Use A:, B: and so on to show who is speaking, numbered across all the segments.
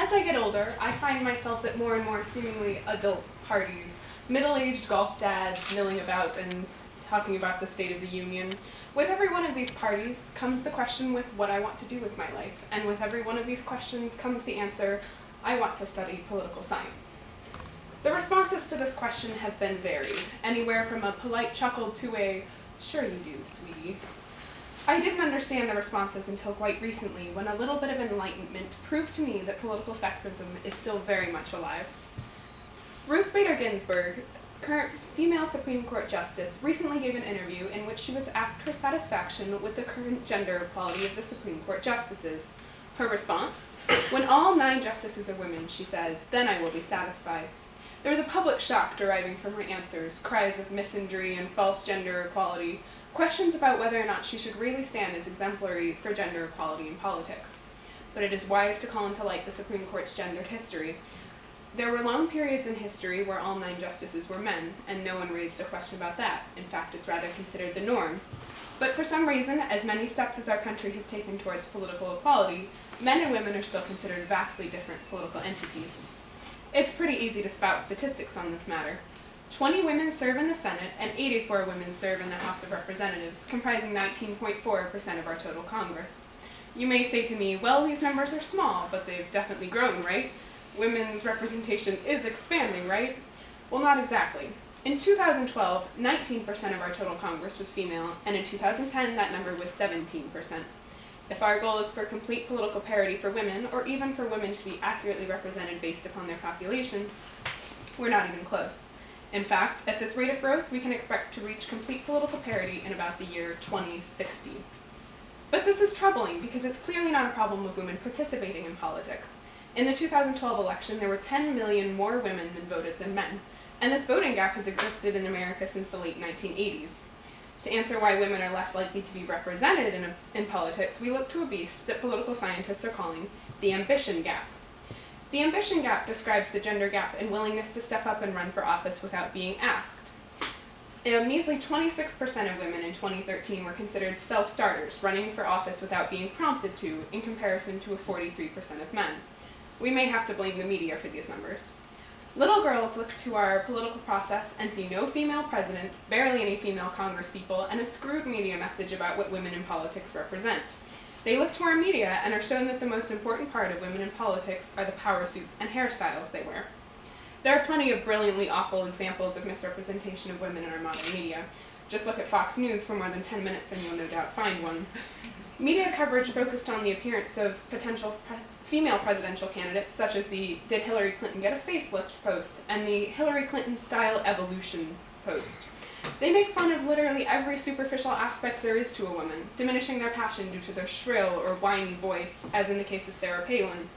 A: As I get older, I find myself at more and more seemingly adult parties, middle-aged golf dads milling about and talking about the state of the union. With every one of these parties comes the question with what I want to do with my life, and with every one of these questions comes the answer, I want to study political science. The responses to this question have been varied, anywhere from a polite chuckle to a, sure you do, sweetie. I didn't understand the responses until quite recently, when a little bit of enlightenment proved to me that political sexism is still very much alive. Ruth Bader Ginsburg, current female Supreme Court Justice, recently gave an interview in which she was asked her satisfaction with the current gender equality of the Supreme Court justices. Her response? When all 9 justices are women, she says, then I will be satisfied. There was a public shock deriving from her answers, cries of misandry and false gender equality, questions about whether or not she should really stand as exemplary for gender equality in politics. But it is wise to call into light the Supreme Court's gendered history. There were long periods in history where all 9 justices were men, and no one raised a question about that. In fact, it's rather considered the norm. But for some reason, as many steps as our country has taken towards political equality, men and women are still considered vastly different political entities. It's pretty easy to spout statistics on this matter. 20 women serve in the Senate, and 84 women serve in the House of Representatives, comprising 19.4% of our total Congress. You may say to me, well, these numbers are small, but they've definitely grown, right? Women's representation is expanding, right? Well, not exactly. In 2012, 19% of our total Congress was female, and in 2010, that number was 17%. If our goal is for complete political parity for women, or even for women to be accurately represented based upon their population, we're not even close. In fact, at this rate of growth, we can expect to reach complete political parity in about the year 2060. But this is troubling because it's clearly not a problem of women participating in politics. In the 2012 election, there were 10 million more women that voted than men, and this voting gap has existed in America since the late 1980s. To answer why women are less likely to be represented in politics, we look to a beast that political scientists are calling the ambition gap. The ambition gap describes the gender gap in willingness to step up and run for office without being asked. A measly 26% of women in 2013 were considered self-starters, running for office without being prompted to, in comparison to a 43% of men. We may have to blame the media for these numbers. Little girls look to our political process and see no female presidents, barely any female congresspeople, and a screwed media message about what women in politics represent. They look to our media and are shown that the most important part of women in politics are the power suits and hairstyles they wear. There are plenty of brilliantly awful examples of misrepresentation of women in our modern media. Just look at Fox News for more than 10 minutes and you'll no doubt find one. Media coverage focused on the appearance of potential female presidential candidates, such as the "Did Hillary Clinton get a facelift?" post and the "Hillary Clinton-style evolution" post. They make fun of literally every superficial aspect there is to a woman, diminishing their passion due to their shrill or whiny voice, as in the case of Sarah Palin.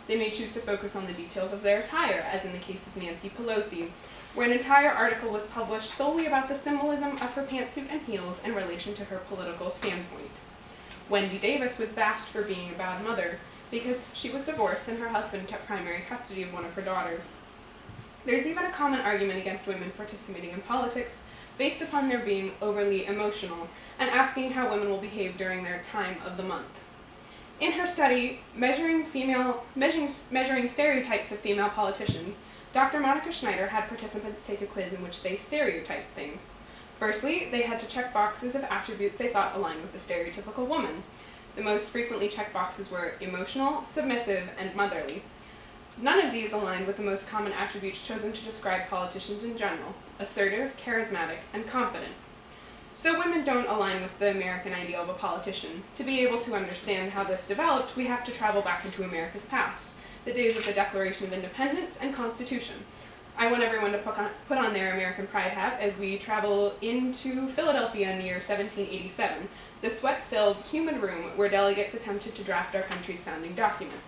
A: They may choose to focus on the details of their attire, as in the case of Nancy Pelosi, where an entire article was published solely about the symbolism of her pantsuit and heels in relation to her political standpoint. Wendy Davis was bashed for being a bad mother, because she was divorced and her husband kept primary custody of one of her daughters. There's even a common argument against women participating in politics based upon their being overly emotional and asking how women will behave during their time of the month. In her study, Measuring Stereotypes of Female Politicians, Dr. Monica Schneider had participants take a quiz in which they stereotyped things. Firstly, they had to check boxes of attributes they thought aligned with the stereotypical woman. The most frequently checked boxes were emotional, submissive, and motherly. None of these aligned with the most common attributes chosen to describe politicians in general: assertive, charismatic, and confident. So women don't align with the American ideal of a politician. To be able to understand how this developed, we have to travel back into America's past, the days of the Declaration of Independence and Constitution. I want everyone to put on their American pride hat as we travel into Philadelphia in the year 1787, the sweat-filled, humid room where delegates attempted to draft our country's founding document.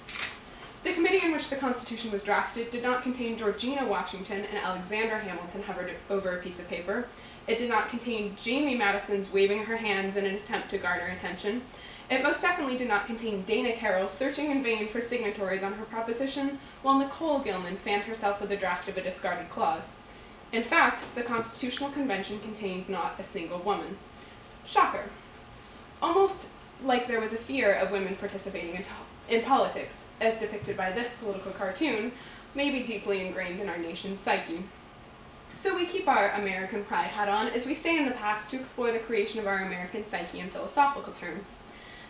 A: The committee in which the Constitution was drafted did not contain Georgina Washington and Alexander Hamilton hovered over a piece of paper. It did not contain Jamie Madison's waving her hands in an attempt to garner attention. It most definitely did not contain Dana Carroll searching in vain for signatories on her proposition, while Nicole Gilman fanned herself with the draft of a discarded clause. In fact, the Constitutional Convention contained not a single woman. Shocker. Almost like there was a fear of women participating in politics, as depicted by this political cartoon, may be deeply ingrained in our nation's psyche. So we keep our American pride hat on as we stay in the past to explore the creation of our American psyche in philosophical terms.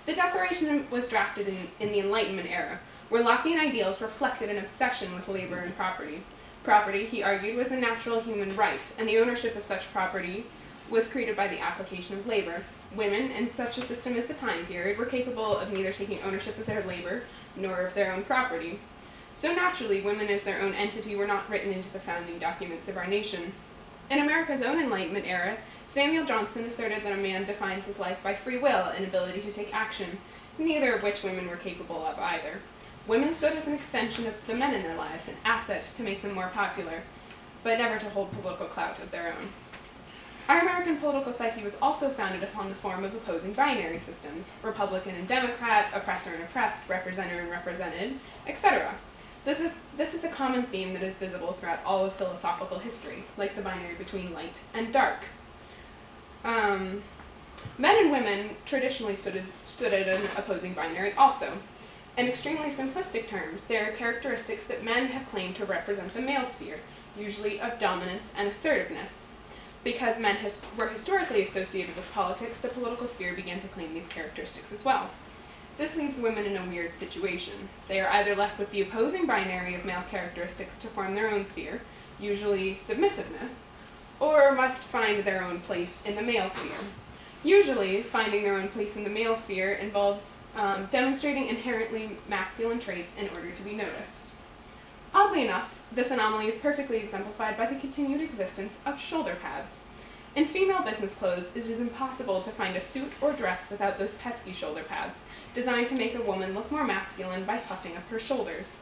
A: The Declaration was drafted in the Enlightenment era, where Lockean ideals reflected an obsession with labor and property. Property, he argued, was a natural human right, and the ownership of such property was created by the application of labor. Women, in such a system as the time period, were capable of neither taking ownership of their labor nor of their own property. So naturally, women as their own entity were not written into the founding documents of our nation. In America's own Enlightenment era, Samuel Johnson asserted that a man defines his life by free will and ability to take action, neither of which women were capable of either. Women stood as an extension of the men in their lives, an asset to make them more popular, but never to hold political clout of their own. Our American political psyche was also founded upon the form of opposing binary systems, Republican and Democrat, oppressor and oppressed, representer and represented, etc. This is a common theme that is visible throughout all of philosophical history, like the binary between light and dark. Men and women traditionally stood at an opposing binary also. In extremely simplistic terms, there are characteristics that men have claimed to represent the male sphere, usually of dominance and assertiveness. Because men were historically associated with politics, the political sphere began to claim these characteristics as well. This leaves women in a weird situation. They are either left with the opposing binary of male characteristics to form their own sphere, usually submissiveness, or must find their own place in the male sphere. Usually, finding their own place in the male sphere involves demonstrating inherently masculine traits in order to be noticed. Oddly enough, this anomaly is perfectly exemplified by the continued existence of shoulder pads. In female business clothes, it is impossible to find a suit or dress without those pesky shoulder pads, designed to make a woman look more masculine by puffing up her shoulders.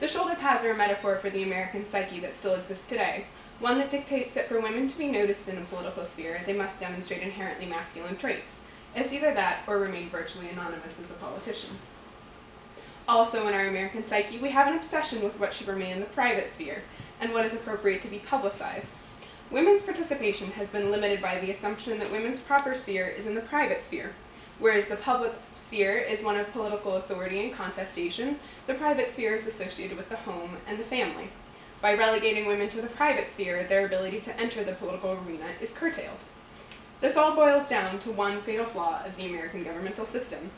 A: The shoulder pads are a metaphor for the American psyche that still exists today, one that dictates that for women to be noticed in a political sphere, they must demonstrate inherently masculine traits. It's either that or remain virtually anonymous as a politician. Also in our American psyche, we have an obsession with what should remain in the private sphere, and what is appropriate to be publicized. Women's participation has been limited by the assumption that women's proper sphere is in the private sphere. Whereas the public sphere is one of political authority and contestation, the private sphere is associated with the home and the family. By relegating women to the private sphere, their ability to enter the political arena is curtailed. This all boils down to one fatal flaw of the American governmental system.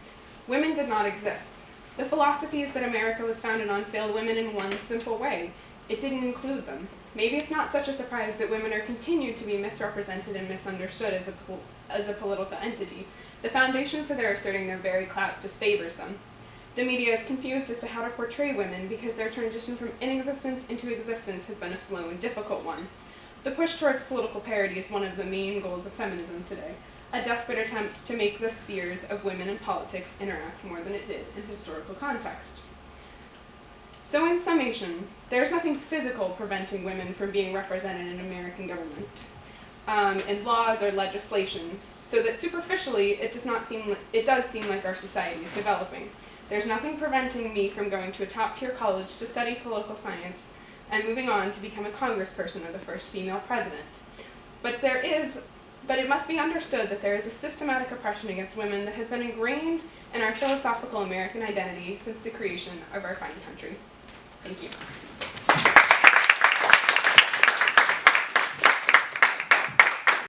A: Women did not exist. The philosophies that America was founded on failed women in one simple way. It didn't include them. Maybe it's not such a surprise that women are continued to be misrepresented and misunderstood as a political entity. The foundation for their asserting their very clout disfavors them. The media is confused as to how to portray women because their transition from inexistence into existence has been a slow and difficult one. The push towards political parity is one of the main goals of feminism today, a desperate attempt to make the spheres of women in politics interact more than it did in historical context. So in summation, there's nothing physical preventing women from being represented in American government, in laws or legislation, so that superficially it does seem like our society is developing. There's nothing preventing me from going to a top-tier college to study political science and moving on to become a congressperson or the first female president. But it must be understood that there is a systematic oppression against women that has been ingrained in our philosophical American identity since the creation of our fine country. Thank you.